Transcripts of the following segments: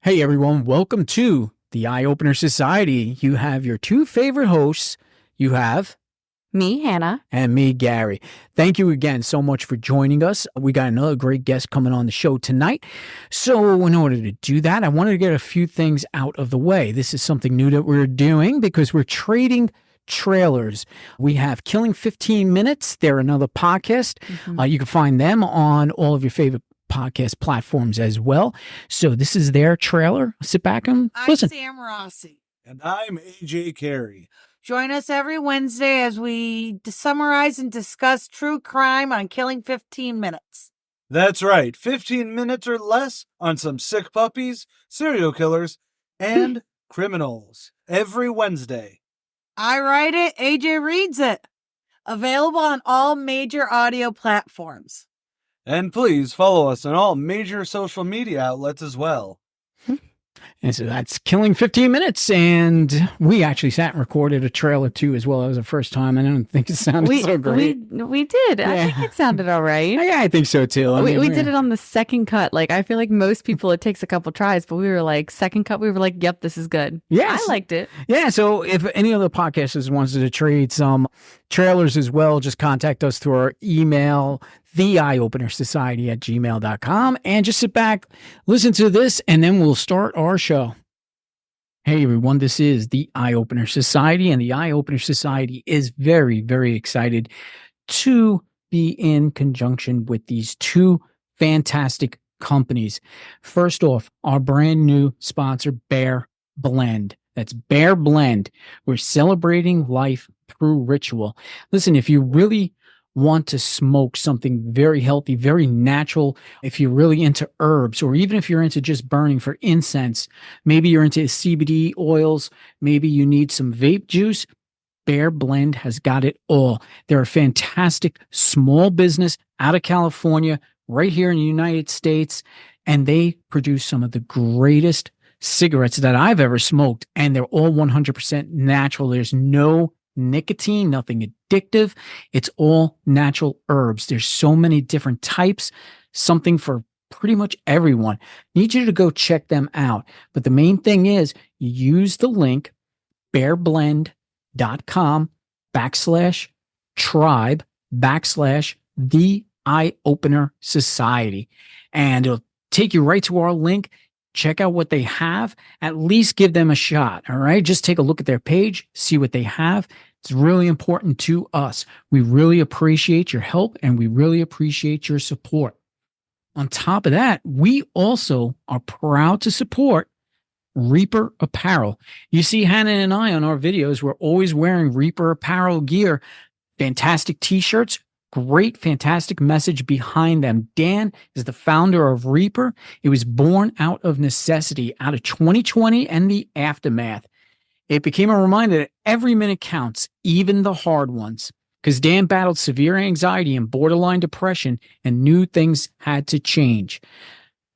Hey everyone, welcome to the Eye Opener Society. You have your two favorite hosts. You have me, Hannah, and me, Gary. Thank you again so much for joining us. We got another great guest coming on the show tonight. So in order to do that, I wanted to get a few things out of the way. This is something new that we're doing because we're trading trailers. We have Killing 15 Minutes. They're another podcast. You can find them on all of your favorite podcast platforms as well. So this is their trailer. Sit back and listen. I'm Sam Rossi. And I'm AJ Carey. Join us every Wednesday as we summarize and discuss true crime on Killing 15 Minutes. That's right, 15 minutes or less on some sick puppies, serial killers, and criminals. Every Wednesday. I write it, AJ reads it. Available on all major audio platforms. And please follow us on all major social media outlets as well. And so that's Killing 15 Minutes. And we actually sat and recorded a trailer too as well. That was the first time. I don't think it sounded so great. We did. Yeah. I think it sounded all right. Yeah, I think so too. We did it on the second cut. Like, I feel like most people, it takes a couple tries, but we were like, second cut, we were like, yep, this is good. Yes. I liked it. Yeah. So if any other podcasters wants to trade some trailers as well, just contact us through our email, theeyeopenersociety@gmail.com, and just sit back, listen to this, and then we'll start our show. Hey everyone, this is the Eye Opener Society, and the Eye Opener Society is very, very excited to be in conjunction with these two fantastic companies. First off, our brand new sponsor, Bear Blend. That's Bear Blend. We're celebrating life through ritual. Listen, if you really want to smoke something very healthy, very natural, if you're really into herbs, or even if you're into just burning for incense, maybe you're into CBD oils, maybe you need some vape juice, Bear Blend has got it all. They're a fantastic small business out of California, right here in the United States, and they produce some of the greatest cigarettes that I've ever smoked, and they're all 100% natural. There's no nicotine, nothing addictive. It's all natural herbs. There's so many different types, something for pretty much everyone. Need you to go check them out. But the main thing is use the link bearblend.com/tribe/the Eye Opener Society. And it'll take you right to our link. Check out what they have. At least give them a shot. All right. Just take a look at their page, see what they have. It's really important to us. We really appreciate your help and we really appreciate your support. On top of that, we also are proud to support Reaper Apparel. You see Hannah and I on our videos, we're always wearing Reaper Apparel gear. Fantastic t-shirts. Great, fantastic message behind them. Dan is the founder of Reaper. It was born out of necessity, out of 2020 and the aftermath. It became a reminder that every minute counts, even the hard ones, because Dan battled severe anxiety and borderline depression and knew things had to change.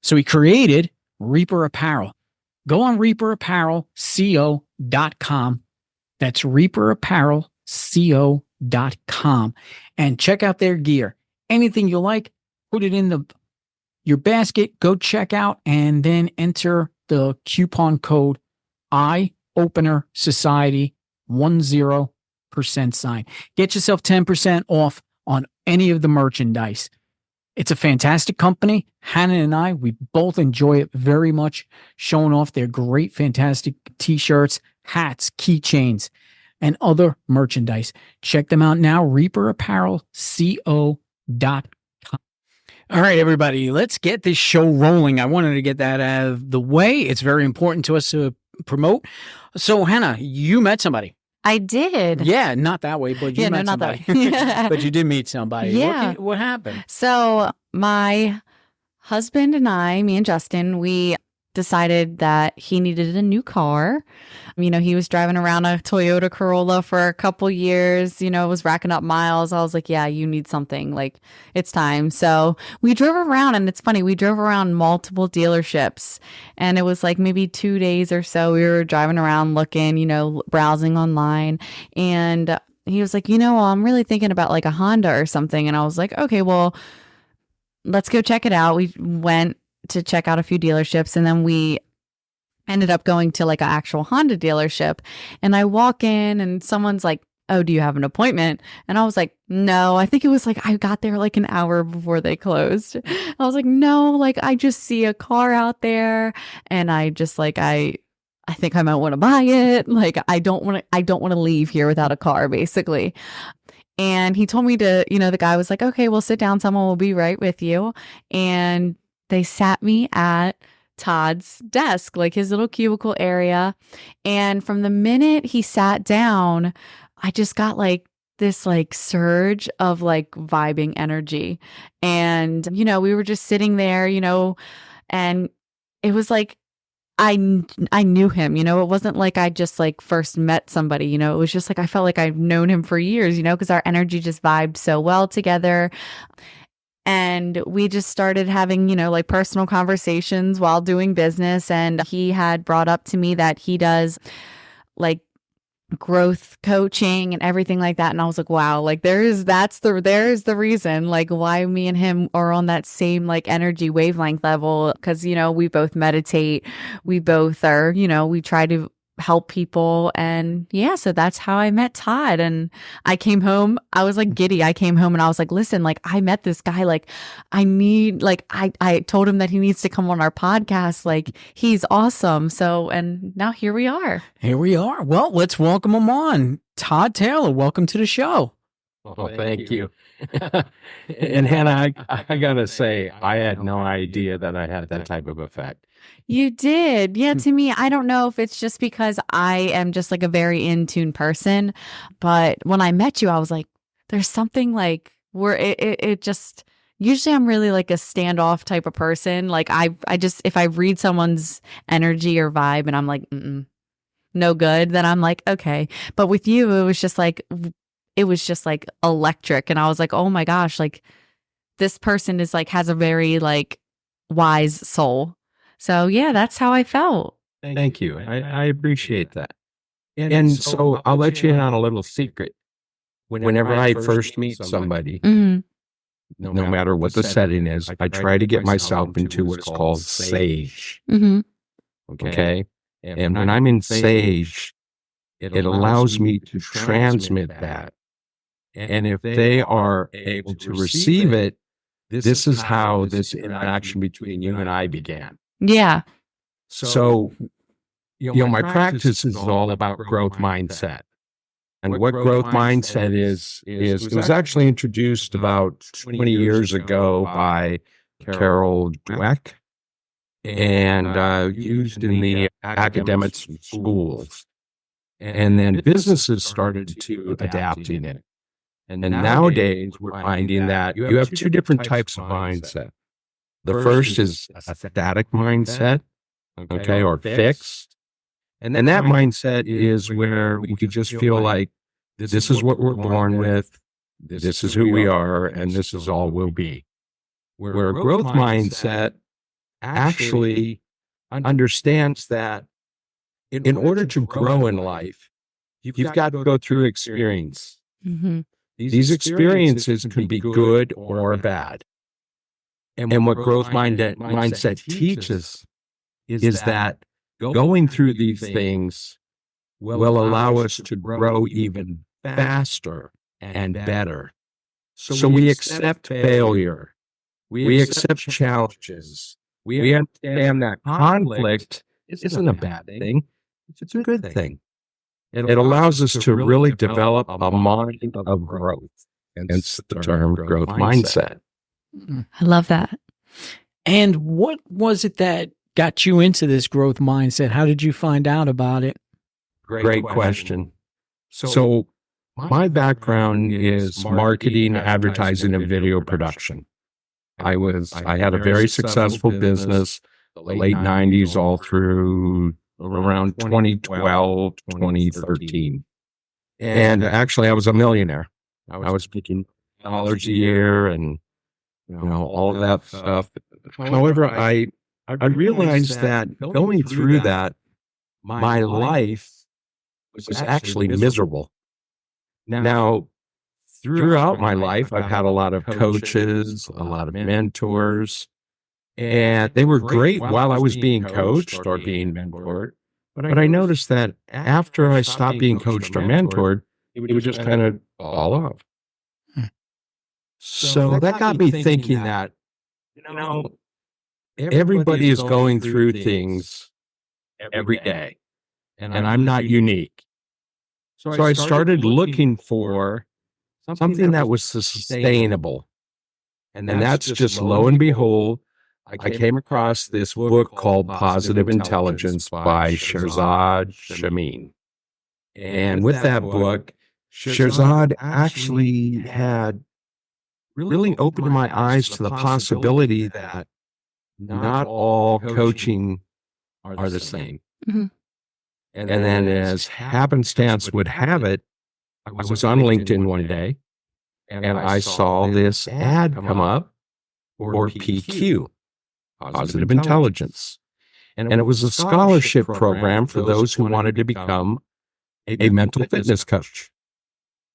So he created Reaper Apparel. Go on reaperapparelco.com. That's reaperapparelco.com. And check out their gear. Anything you like, put it in your basket, go check out, and then enter the coupon code Opener Society 10%. Get yourself 10% off on any of the merchandise. It's a fantastic company. Hannah and I, we both enjoy it very much, showing off their great, fantastic t-shirts, hats, keychains, and other merchandise. Check them out now, reaperapparelco.com. All right, everybody, let's get this show rolling. I wanted to get that out of the way. It's very important to us to promote. So, Hannah, you met somebody. I did. Yeah, not that way, but you met somebody. But you did meet somebody. Yeah. What happened? So my husband and I, me and Justin, we decided that he needed a new car. You know, he was driving around a Toyota Corolla for a couple years, you know, was racking up miles. I was like, yeah, you need something, like, it's time. So we drove around, and it's funny, we drove around multiple dealerships, and it was like maybe 2 days or so we were driving around looking, you know, browsing online, and he was like, you know, I'm really thinking about like a Honda or something. And I was like, okay, well, let's go check it out. We went to check out a few dealerships, and then we ended up going to like an actual Honda dealership. And I walk in and someone's like, "Oh, do you have an appointment?" And I was like, "No." I think it was like I got there like an hour before they closed. I was like, "No, like I just see a car out there and I just like I think I might want to buy it. Like I don't want to leave here without a car, basically." And he told me to, the guy was like, "Okay, well, sit down. Someone will be right with you." And they sat me at Todd's desk, like his little cubicle area. And from the minute he sat down, I just got like this like surge of like vibing energy. And, we were just sitting there, and it was like, I knew him, it wasn't like I just like first met somebody, it was just like, I felt like I've known him for years, because our energy just vibed so well together. And we just started having, like personal conversations while doing business. And he had brought up to me that he does like growth coaching and everything like that. And I was like, wow, like there's the reason like why me and him are on that same like energy wavelength level. Cause we both meditate. We both are, we try to help people. And yeah, so that's how I met Todd. And I came home, I was like giddy. I came home and I was like, "Listen, like I met this guy, like I told him that he needs to come on our podcast. Like he's awesome." So, and now here we are. Well, let's welcome him on. Todd Taylor, welcome to the show. Oh, thank you. And Hannah, I gotta say, I had no idea that I had that type of effect. You did. Yeah, to me, I don't know if it's just because I am just like a very in tune person, but when I met you, I was like, there's something like where it just, usually I'm really like a standoff type of person. Like I just, if I read someone's energy or vibe and I'm like, no good, then I'm like, okay. But with you, it was just like electric. And I was like, oh my gosh, like this person is like, has a very like wise soul. So yeah, that's how I felt. Thank you. I appreciate that. And so I'll let you in on a little secret. Whenever I first meet somebody, no matter what the setting is, I try to get myself into what's called sage. Okay. And when I'm in sage, it allows me to transmit that. And if they are able to receive it, this is how this interaction between you and I began. Yeah. So, my practice is all about growth mindset. And what growth mindset is it was actually introduced about 20 years ago by Carol Dweck and used in the academics and schools. And then businesses started to adapting it. And then nowadays we're finding that you have two different types of mindset. The first is a static mindset, okay, or fixed. And that mindset is where we could just feel like this is what we're born with, this is who we are, and this is all we'll be. Where a growth mindset actually understands that in order to grow in life, you've got to go through experience. These experiences can be good or bad. And what growth mindset teaches is that going through these things will allow us to grow even faster and better. So we accept failure. We accept challenges. We understand that conflict isn't a bad thing. It's a good thing. It allows us to really develop a mind of growth. Hence the term growth mindset. I love that. And what was it that got you into this growth mindset? How did you find out about it? Great question. So my background is marketing, advertising, and video production. I had a very successful business, the late 90s all through around 2012, 2013. And actually I was a millionaire. I was making dollars a year and all of that stuff. However, I realized that going through that, my life was actually miserable. Now, throughout my life, I've had a lot of coaches, a lot of mentors, And they were great while I was being coached or being mentored. But I noticed that after I stopped being coached or mentored, it would just kind of fall off. So that got me thinking that, everybody is going through things every day, and I'm not unique. So I started looking for something that was sustainable. And that's just, lo and behold, I came across this book called Positive Intelligence by Shirzad Shamin. And with that book, Shirzad actually had really opened my eyes to the possibility that not all coaching are the same. Mm-hmm. And then, as happenstance would have it, I was on LinkedIn one day, and I saw this ad come up for PQ, Positive Intelligence. And it was a scholarship program for those who wanted to become a mental fitness coach.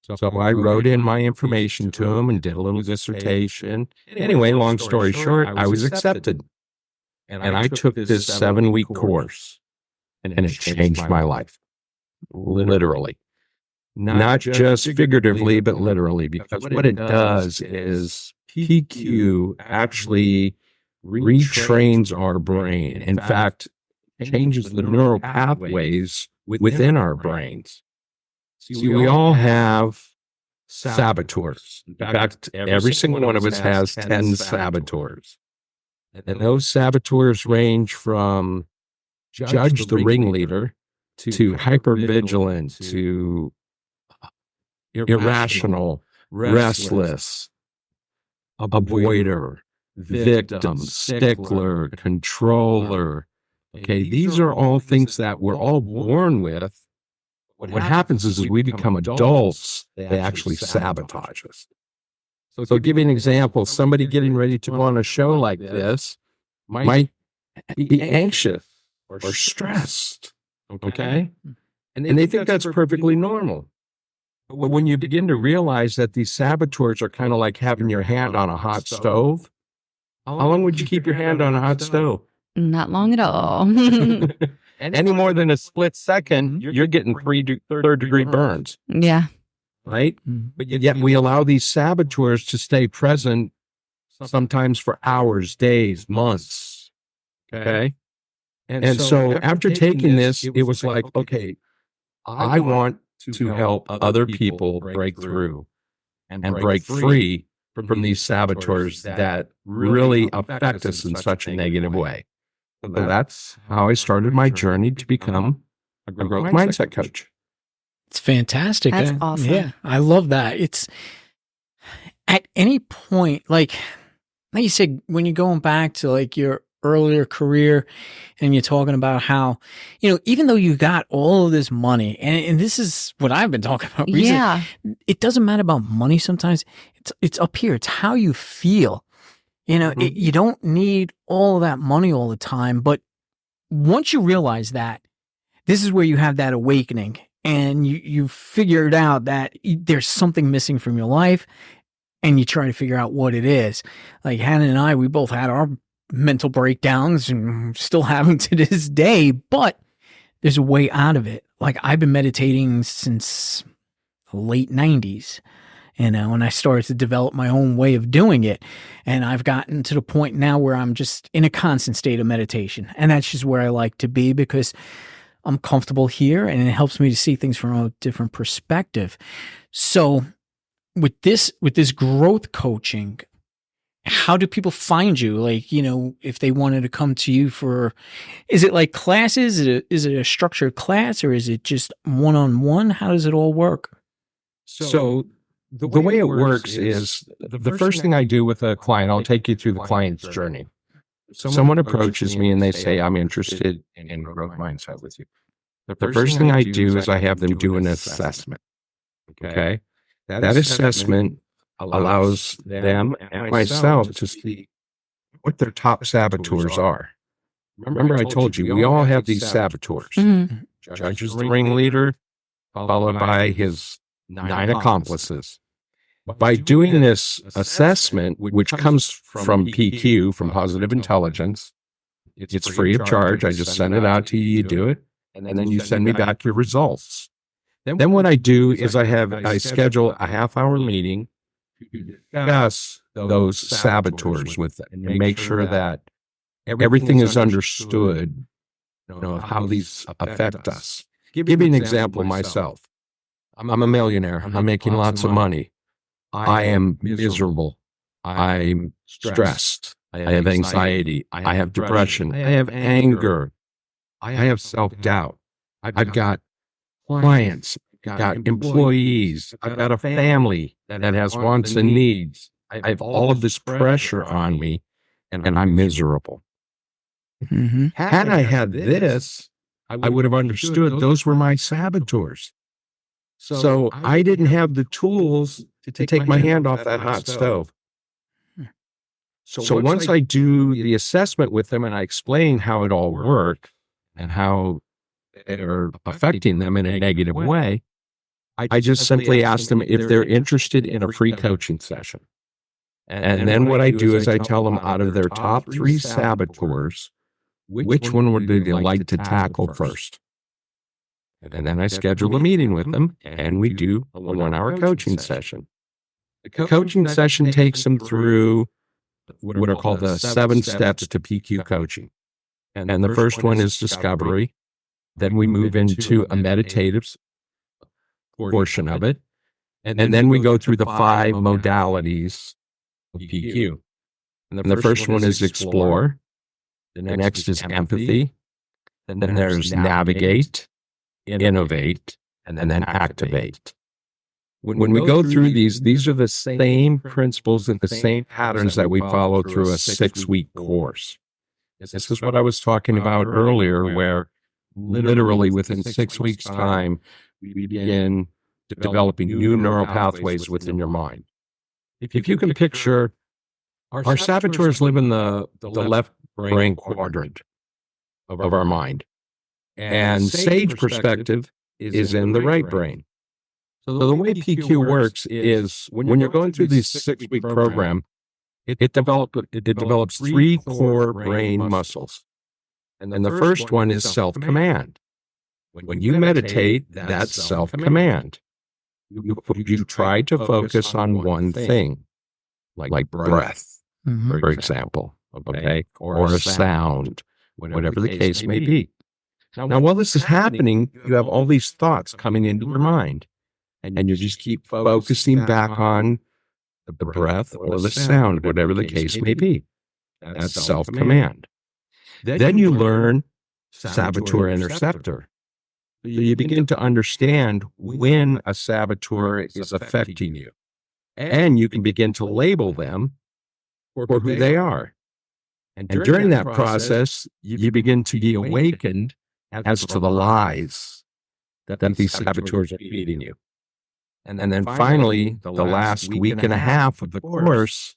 So I wrote in my information to him and did a little dissertation. Anyway, long story short, I was accepted. And I took this 7-week course, and it changed my life. Literally. Not just figuratively, but literally, because what it does is PQ actually retrains our brain. In fact, changes the neural pathways within our brains. See, we all have saboteurs. In fact, every single one of us has 10 saboteurs. And those saboteurs range from judge the ringleader to hypervigilant to irrational, restless, avoider, victim, stickler, controller. Okay, these are all things that we're all born with. What happens is, as we become adults, they actually sabotage us. So give you an example. Somebody getting ready to go on a show like this might be anxious or stressed, okay? And they think that's perfectly normal. But when you begin to realize that these saboteurs are kind of like having your hand on a hot stove, how long would you keep your hand on a hot stove? Not long at all. Any more than a split second, you're getting third-degree burns. Yeah. Right? But yet we allow these saboteurs to stay present sometimes for hours, days, months. Okay? And so after taking this, it was like, okay, I want to help other people break through and break free from these saboteurs that really affect us in such a negative way. So that's how I started my journey to become a growth mindset coach. It's fantastic. That's awesome. Yeah, I love that. It's at any point, like you said, when you're going back to like your earlier career and you're talking about how, even though you got all of this money, and this is what I've been talking about recently, Yeah. it doesn't matter about money sometimes. It's up here. It's how you feel. You don't need all of that money all the time. But once you realize that, this is where you have that awakening and you figured out that there's something missing from your life and you try to figure out what it is. Like Hannah and I, we both had our mental breakdowns and still have them to this day, but there's a way out of it. Like I've been meditating since the late 90s. And I started to develop my own way of doing it. And I've gotten to the point now where I'm just in a constant state of meditation. And that's just where I like to be because I'm comfortable here and it helps me to see things from a different perspective. So with this growth coaching, how do people find you? Like, if they wanted to come to you is it like classes? Is it a structured class or is it just one-on-one? How does it all work? So the way it works is the first thing I do with a client, I'll take you through the client's journey. Someone approaches me and they say, I'm interested in growth mindset with you. The first thing I do is I have them do an assessment. Okay. That assessment allows them and myself to see what their top saboteurs are. Remember, I told you, we all have these saboteurs. Mm-hmm. Judge is the ringleader, followed by his 9 accomplices. By doing this assessment, which comes from PQ, from Positive Intelligence, it's free of charge. I just send it out to you, you do it, and then you send me back your results. Then what I do is I schedule a half-hour meeting to discuss those saboteurs with them and make sure that everything is understood, of how these affect us. Give you an example myself. I'm a millionaire. I'm making lots of money. I am miserable. I'm stressed. I have anxiety. I have depression. I have anger. I have self-doubt. I've got clients. I've got employees. I've got a family that has wants and needs. I have all of this pressure on me, and I'm miserable. Mm-hmm. Had I had this, I would have understood those were my saboteurs. So I didn't have the tools to take my hand off that hot stove. So once I do the assessment with them and I explain how it all works and how they're affecting them in a negative way, I just simply ask them if they're interested in a free coaching session. And then what I do is I tell them out of their top 3 saboteurs, which one would they like to tackle first? And then I schedule a meeting with them and we do a 1-hour coaching session. The coaching session takes them through what are called the 7 steps to PQ coaching. And the first one is discovery. Then we move into a meditative portion of it. And then we go through the 5 modalities of PQ. And the first one is explore. The next is empathy. Then there's navigate, innovate, and then activate. When we go through these are the same principles and the same patterns that we follow through a 6-week course. This is what I was talking about earlier, where literally within 6 weeks' time, we begin developing new neural pathways within your mind. If you can picture, our saboteurs live in the left brain quadrant of our mind, and sage perspective is in the right brain. So the way PQ works is when you're going through this 6-week program, it develops 3 core brain muscles. And then the first one is self-command. When you meditate, that's self-command. You try to focus on one thing, like breath, for example, okay, or a sound, whatever the case may be. Now, while this is happening, you have all these thoughts coming into your mind. And you just keep focusing back on the breath or the sound, whatever the case may be. That's self-command. Then you learn saboteur interceptor. So you begin to understand when a saboteur is affecting you. And you can begin to label them for who they are. And during that process, you begin to be awakened as to the lies that these saboteurs are feeding you. And then finally, the last week and a half of the course,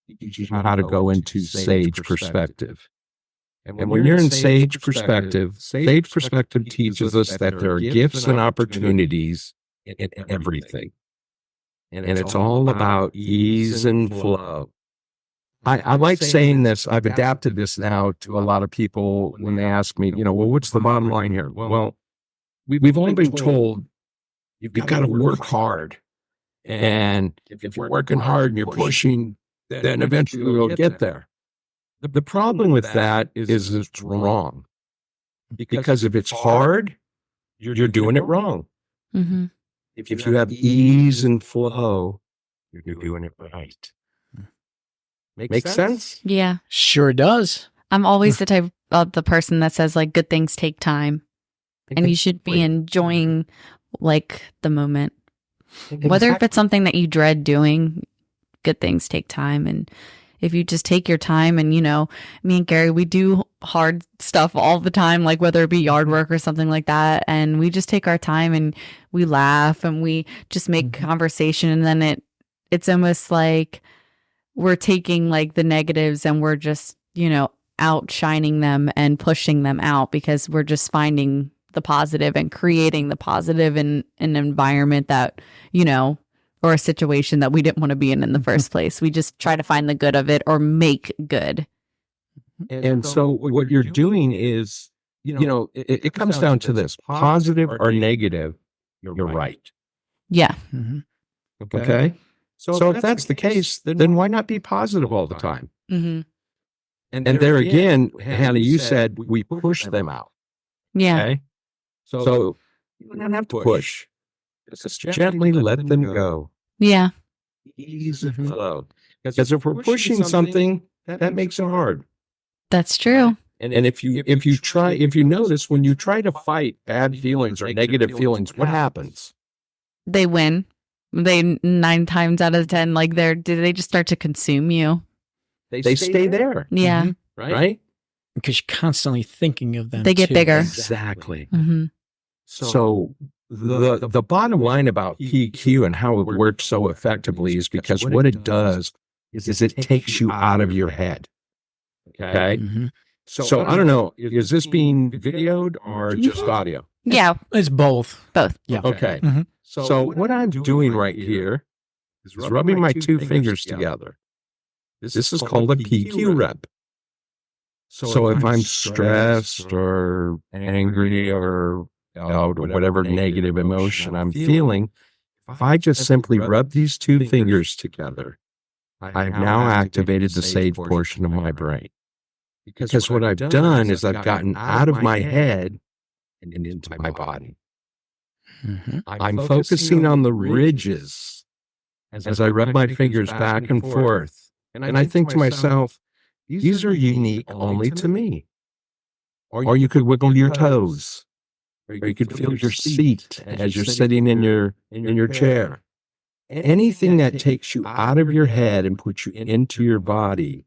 you teach you how to go into sage perspective. And when you're in sage perspective teaches us that there are gifts and opportunities in everything. And it's all about ease and flow. I like saying this. I've adapted this now to a lot of people when they ask me, well, what's the bottom line here? Well, we've only been told you've got to work hard. And if you're working hard and you're pushing, then eventually you'll get there. The problem with that is it's wrong. Because if it's hard, you're doing it wrong. Mm-hmm. If you have ease and flow, you're doing it right. Make sense? Yeah. Sure does. I'm always the type of the person that says like good things take time. And you should be enjoying like the moment. Whether if it's something that you dread doing, good things take time. And if you just take your time and, me and Gary, we do hard stuff all the time, like whether it be yard work or something like that. And we just take our time and we laugh and we just make conversation. And then it's almost like we're taking like the negatives and we're just, outshining them and pushing them out because we're just finding the positive and creating the positive in an environment that, or a situation that we didn't want to be in the first place. We just try to find the good of it or make good. And so what you're doing is, it comes down to this: positive or negative, you're right. Yeah. Mm-hmm. Okay. So if that's the case, then why not be positive all the time? Mm-hmm. And there again, Hannah, you said we push them out. Yeah. Okay. So you don't have to push. Just gently let them go. Yeah. Easy flow. Because if we're pushing something, that makes it hard. That's true. And if you notice, when you try to fight bad feelings or negative feelings, what happens? They win. They 9 times out of 10, like they just start to consume you. They stay there. Yeah. Right? Because you're constantly thinking of them. They get too. bigger. Exactly. Mm-hmm. So the bottom line about PQ and how it works so effectively is because what it does is it takes you out of your head. Okay. Mm-hmm. So I don't know, is this being videoed or just audio? Yeah. It's both. Both. Yeah. Okay. Mm-hmm. So what I'm doing right here is rubbing my 2 fingers together. This is called a PQ rep. So if I'm stressed or angry or whatever negative emotion I'm feeling, if I just simply rub these 2 fingers together, I've now activated the sage portion of my brain. Because what I've done is I've gotten out of my head and into my body. Mm-hmm. I'm focusing on the ridges as I rub my fingers back and forth. And I think to myself, these are unique only to me. Or you could wiggle your toes. Or you could feel your seat as you're sitting in your chair. Anything that takes you out of your head and puts you into your body,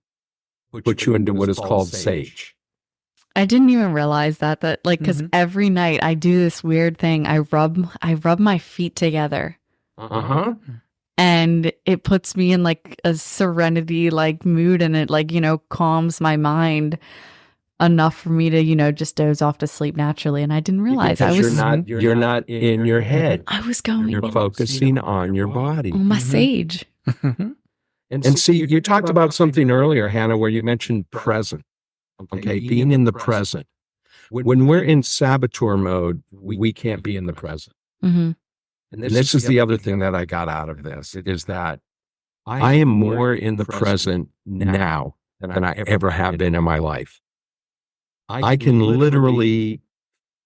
puts you into what is called sage. I didn't even realize that because every night I do this weird thing. I rub my feet together. Uh-huh. And it puts me in like a serenity mood, and it calms my mind enough for me to just doze off to sleep naturally. And I didn't realize you're not in your head. I was going. You're focusing on your body. On my sage. And see, you talked about something earlier, Hannah, where you mentioned present. Okay, being in the present. When we're in saboteur mode, we can't be in the present. Mm-hmm. And this is the other thing that I got out of this, is that I am more in the present now than I ever have been in my life. I can literally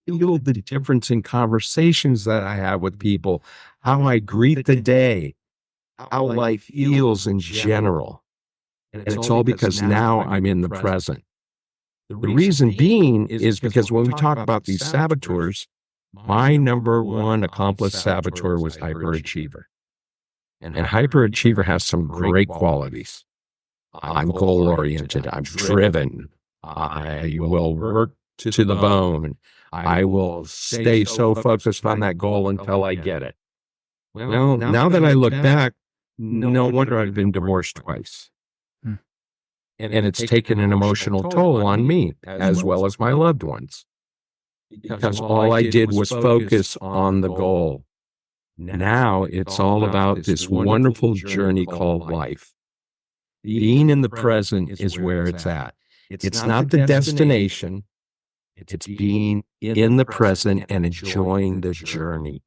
feel the difference in conversations that I have with people, how I greet the day, how life feels in general. And it's all because now I'm in the present. The reason being is because when we talk about these saboteurs, my number one accomplished saboteur was hyperachiever. And hyperachiever has some great qualities. I'm goal-oriented. I'm driven. I will work to the bone. I will stay so focused on that goal until I get it. Well, now that I look back, no wonder I've been divorced twice. And it's taken an emotional toll on me as well as my loved ones. Because all I did was focus on the goal. Now it's all about this wonderful journey called life. Being in the present is where it's at. It's not the destination. It's being in the present and enjoying the journey.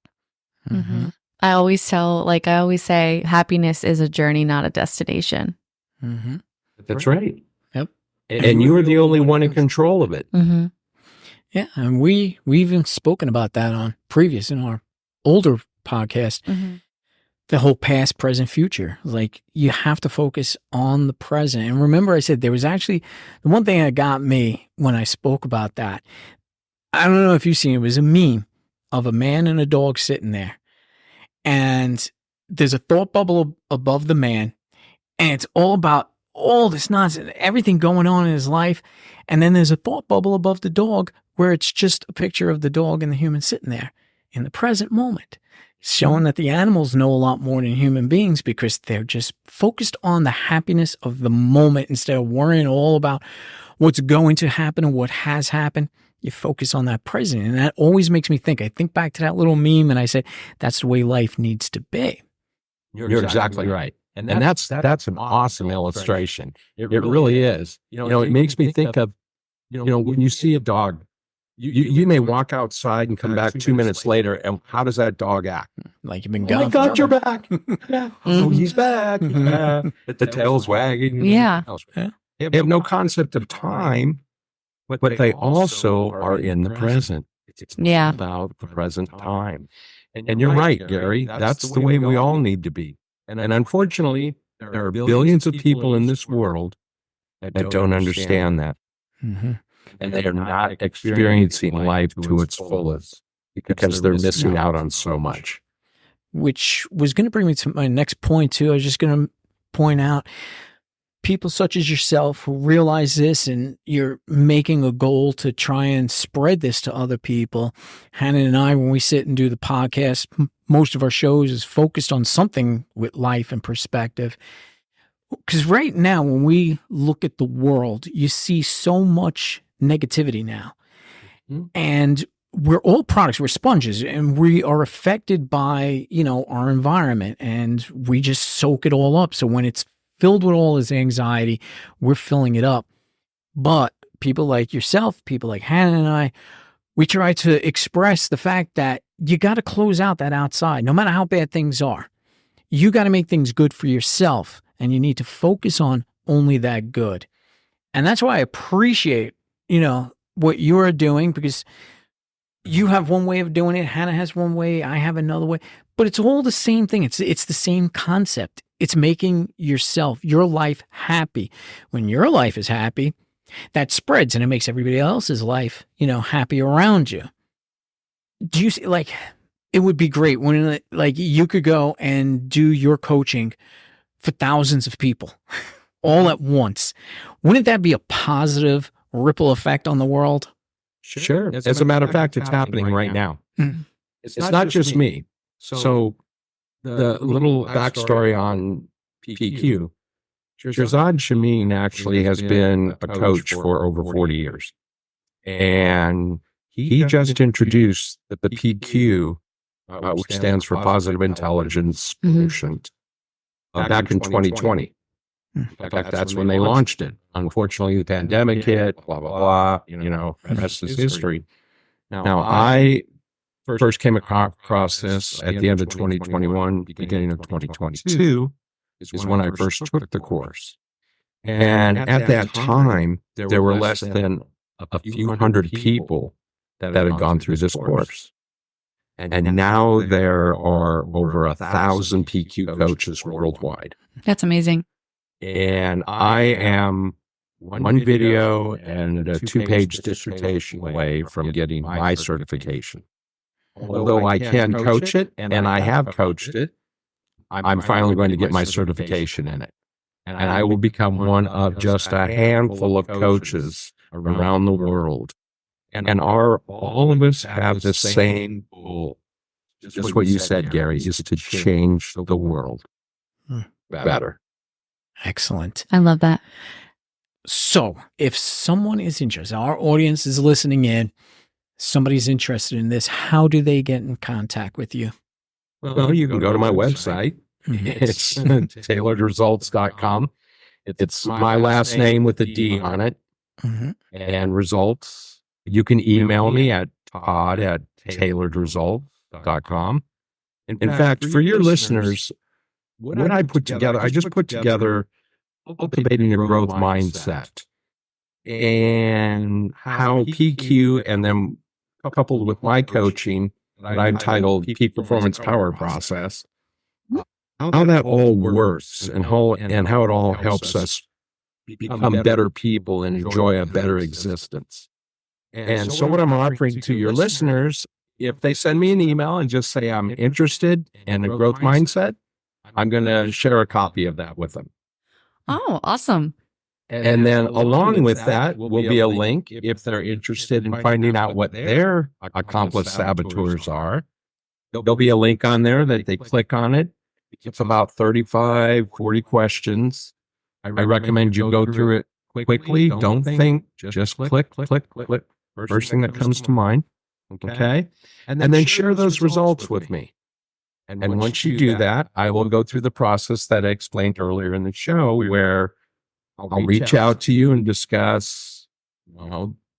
Mm-hmm. I always say, happiness is a journey, not a destination. Mm-hmm. That's right. Yep. And you are the only one in control of it. Mm-hmm. Yeah, and we've even spoken about that in our older podcast. Mm-hmm. The whole past, present, future. You have to focus on the present. And remember, I said there was actually the one thing that got me when I spoke about that. I don't know if you've seen it. It was a meme of a man and a dog sitting there, and there's a thought bubble above the man, and it's all about all this nonsense, everything going on in his life. And then there's a thought bubble above the dog where it's just a picture of the dog and the human sitting there in the present moment, showing that the animals know a lot more than human beings because they're just focused on the happiness of the moment instead of worrying all about what's going to happen and what has happened. You focus on that present. And that always makes me think. I think back to that little meme and I said, that's the way life needs to be. You're exactly right. And that's an awesome illustration. It really is. It makes me think of, when you see a dog, you may walk outside and come back 2 minutes later, and how does that dog act? Like you've been Oh my gone God, you're forever. back. Oh, he's back. The tail's wagging. Yeah. They have no concept of time, but they also are in the present. It's Yeah. about the present time. And you're right, Gary. That's the way we all need to be. And unfortunately, there are billions of people in this world that don't understand that. Mm-hmm. And they are not experiencing life to its fullest because they're missing out on so much. Which was going to bring me to my next point, too. I was just going to point out people such as yourself who realize this, and you're making a goal to try and spread this to other people. Hannah and I, when we sit and do the podcast, most of our shows is focused on something with life and perspective. Because right now, when we look at the world, you see so much negativity now. Mm-hmm. And we're all products, we're sponges, and we are affected by, our environment, and we just soak it all up. So when it's filled with all this anxiety, we're filling it up. But people like yourself, people like Hannah and I, we try to express the fact that you got to close out that outside, no matter how bad things are. You got to make things good for yourself, and you need to focus on only that good. And that's why I appreciate, what you are doing, because you have one way of doing it. Hannah has one way. I have another way. But it's all the same thing. It's the same concept. It's making yourself, your life happy. When your life is happy, that spreads and it makes everybody else's life, happy around you. Do you see, it would be great when, you could go and do your coaching for thousands of people all at once. Wouldn't that be a positive ripple effect on the world? Sure. As a matter of fact, it's happening right now. Mm-hmm. It's not just me. So the little backstory on PQ, Shirzad Shamin actually has been a coach for over 40 years. And he just introduced the PQ, which stands for Positive Intelligence Quotient, back in 2020. In fact, that's when they launched it. Unfortunately, the pandemic hit, blah, blah, blah, the rest is history. Now, I first came across this at the end of 2021, beginning of 2022, is when I first took the course. And at that time, there were less than a few hundred people that had gone through this course. And now there are over 1,000 PQ coaches worldwide. That's amazing. And I am one video and a 2-page dissertation away from getting my certification. Although I can coach it, and I have coached it, I'm finally going to get my certification in it. And I will become one of just a handful of coaches around the world. And all of us have the same goal. Just what you said, Gary, is to change the world better. Excellent. I love that. So if someone is interested, our audience is listening in, somebody's interested in this, how do they get in contact with you? Well, you can go to my website. It's tailoredresults.com. It's my last name with a D on it. Mm-hmm. And results. You can email me at todd@tailoredresults.com. In fact, for your listeners, what I put together, I just put together cultivating a growth mindset and how PQ, and then coupled with my coaching that I entitled Peak Performance Power Process, how that all works and how it all helps us become better people and enjoy a better existence. And so what I'm offering to your listeners, if they send me an email and just say I'm interested in a growth mindset, I'm going to share a copy of that with them. Oh, awesome. And then along with that will be a link if they're interested in finding out what their accomplished saboteurs are. There'll be a link on there that they click on it. It's about 35, 40 questions. I recommend you go through it quickly. Don't think, just click. First thing that comes to mind. Okay. And then share those results with me. And once you do that, I will go through the process that I explained earlier in the show, where I'll reach out to you and discuss,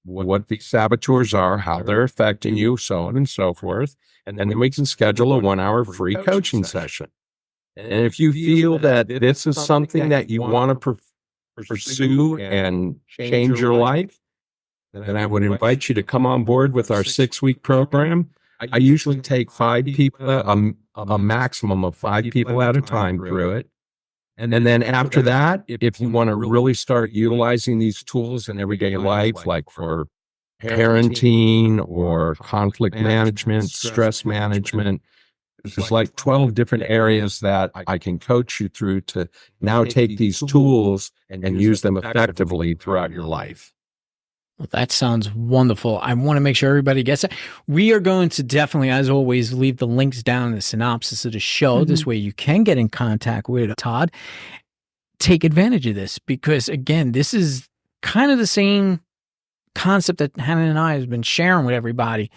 what these saboteurs are, how they're affecting you, so on and so forth. And then we can schedule a 1-hour free coaching session. And if you feel that this is something that you want to pursue and change your life, then I would invite you to come on board with our 6-week program. I usually take 5 people, a maximum of 5 people at a time through it. And then after that, if you want to really start utilizing these tools in everyday life, like for parenting or conflict management, stress management, there's like 12 different areas that I can coach you through to now take these tools and use them effectively throughout your life. Well, that sounds wonderful. I want to make sure everybody gets it. We are going to definitely, as always, leave the links down in the synopsis of the show. Mm-hmm. This way you can get in contact with Todd. Take advantage of this because, again, this is kind of the same concept that Hannah and I have been sharing with everybody.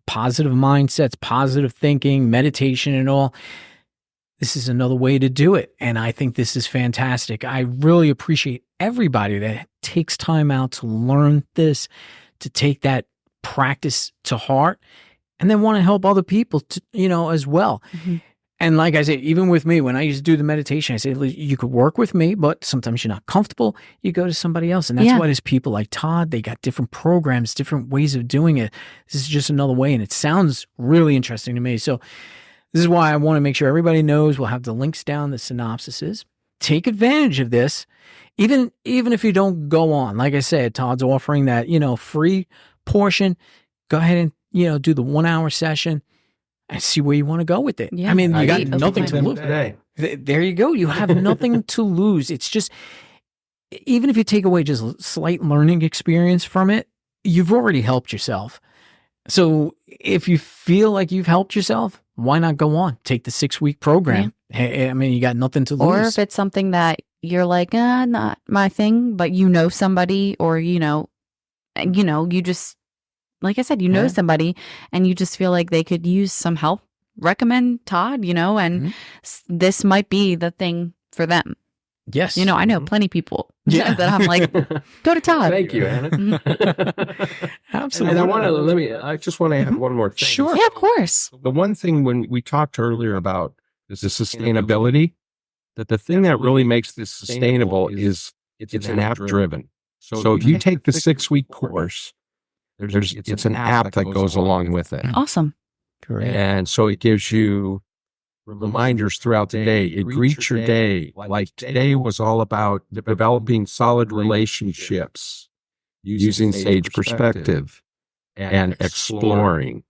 Positive mindsets, positive thinking, meditation and all. This is another way to do it. And I think this is fantastic. I really appreciate everybody that takes time out to learn this, to take that practice to heart, and then want to help other people to, as well. Mm-hmm. And like I said, even with me, when I used to do the meditation, I said, you could work with me, but sometimes you're not comfortable. You go to somebody else. And that's why there's people like Todd. They got different programs, different ways of doing it. This is just another way. And it sounds really interesting to me. So this is why I want to make sure everybody knows. We'll have the links down, the synopsises. Take advantage of this. Even if you don't go on, like I said, Todd's offering that, free portion. Go ahead and, do the 1-hour session and see where you want to go with it. Yeah, I mean, you got nothing to lose. There you go. You have nothing to lose. It's just, even if you take away just a slight learning experience from it, you've already helped yourself. So if you feel like you've helped yourself, why not go on? Take the 6-week program. Yeah. I mean, you got nothing to lose. Or if it's something that you're like, not my thing, but somebody, or, you just, like I said, know somebody and you just feel like they could use some help, recommend Todd, and this might be the thing for them. Yes. I know plenty of people that I'm like, go to Todd. Thank you, Anna. Absolutely. And I just want to add one more thing. Sure. Yeah, of course. The one thing when we talked earlier about is the sustainability, that the thing that really makes this sustainable is it's an app driven. So if you take the 6-week course, it's an app that goes along with it. Awesome. Great. And so it gives you reminders throughout the day. It greets your day. Like today was all about developing solid relationships, using sage perspective, and exploring.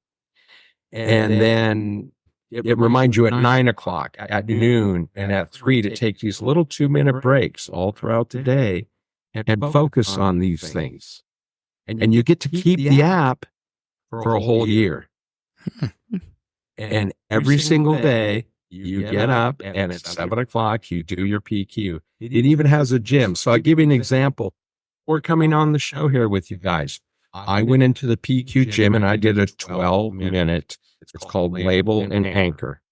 And then it reminds you at 9 o'clock, at noon, and at 3 to take these little 2-minute breaks all throughout the day and focus on these things. And you get to keep the app for a whole year. And every single day, you get up and at 7 o'clock, you do your PQ. It even has a gym. So I'll give you an example. We're coming on the show here with you guys. I went into the PQ gym and I did a 12-minute, it's called Label and Anchor.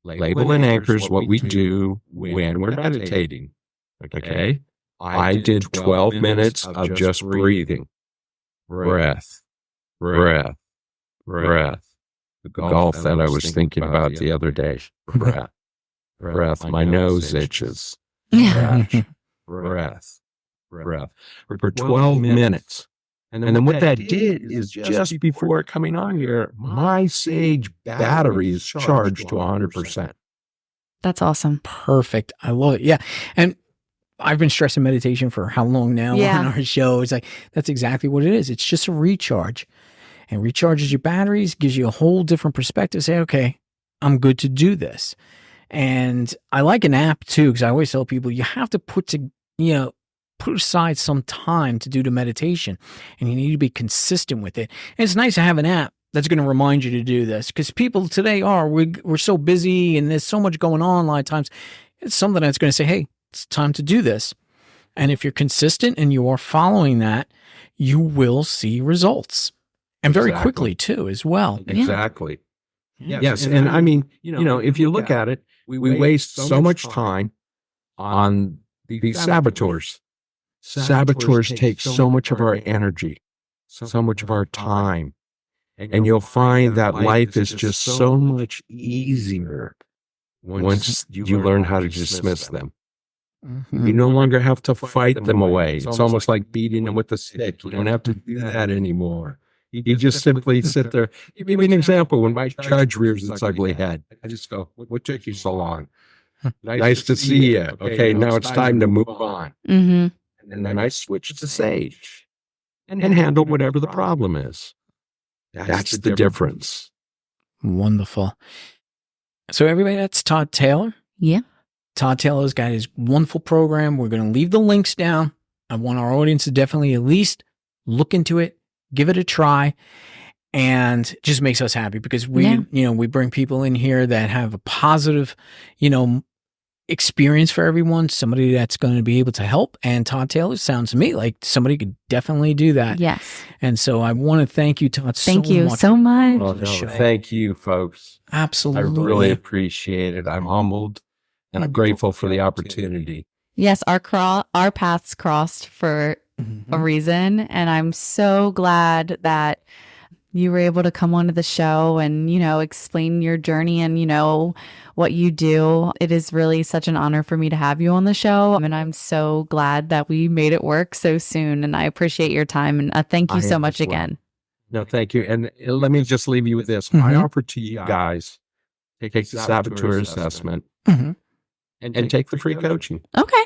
Label and Anchor is what we do when we're meditating. Okay? I did 12 minutes of just breathing. Breath, breath, breath. The golf that I was thinking about the other day. Breath, breath. My nose itches. Breath, breath, breath. For 12 minutes. And then what that did is just before coming on here, my Sage battery is charged to 100%. That's awesome. Perfect. I love it. Yeah. And I've been stressing meditation for how long now on our show. It's like, that's exactly what it is. It's just a recharge. And recharges your batteries, gives you a whole different perspective. Say, okay, I'm good to do this. And I like an app too, because I always tell people you have to put aside some time to do the meditation, and you need to be consistent with it. And it's nice to have an app that's going to remind you to do this, because people today we're so busy and there's so much going on a lot of times. It's something that's going to say, hey, it's time to do this. And if you're consistent and you are following that, you will see results. And very quickly too, as well. Exactly. Yes. And I mean, if you look at it, we waste so much time on these saboteurs. Saboteurs take so much of our energy, so much of our time. And you'll find that life is just so much easier once you learn how to dismiss them. You no longer have to fight them away. It's almost like beating them with a stick. You don't have to do that anymore. You just simply sit there. Give me an example. When my judge rears its ugly head, I just go, what took you so long? Nice to see you. Okay, now it's time to move on. And then I switch to sage and handle whatever the problem is. That's the difference. Wonderful. So everybody, that's Todd Taylor. Yeah. Todd Taylor's got his wonderful program. We're going to leave the links down. I want our audience to definitely at least look into it, give it a try, and just makes us happy because we bring people in here that have a positive, experience for everyone, somebody that's going to be able to help. And Todd Taylor sounds to me like somebody could definitely do that. Yes. And so I want to thank you, Todd, thank you so much. Well, thank you, folks. Absolutely. I really appreciate it. I'm humbled and I'm grateful for the opportunity. Yes, our paths crossed for a reason. And I'm so glad that you were able to come onto the show and, explain your journey and, what you do. It is really such an honor for me to have you on the show. And I'm so glad that we made it work so soon. And I appreciate your time. And thank you so much again. No, thank you. And let me just leave you with this. I offer to you guys, take the saboteur assessment and take the free coaching. Okay.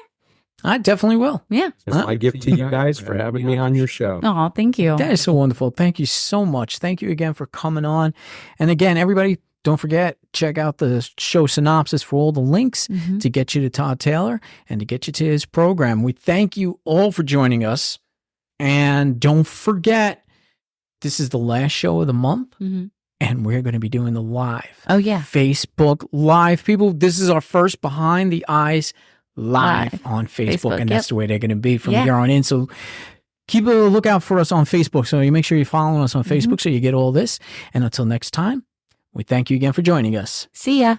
I definitely will. Yeah. It's my gift to you guys for having me on your show. Oh, thank you. That is so wonderful. Thank you so much. Thank you again for coming on. And again, everybody, don't forget, check out the show synopsis for all the links to get you to Todd Taylor and to get you to his program. We thank you all for joining us. And don't forget, this is the last show of the month. And we're going to be doing the live. Oh, yeah. Facebook Live. People, this is our first Behind the Eyes live on Facebook. And that's the way they're going to be from here on in. So keep a lookout for us on Facebook. So you make sure you're following us on Facebook so you get all this. And until next time, we thank you again for joining us. See ya.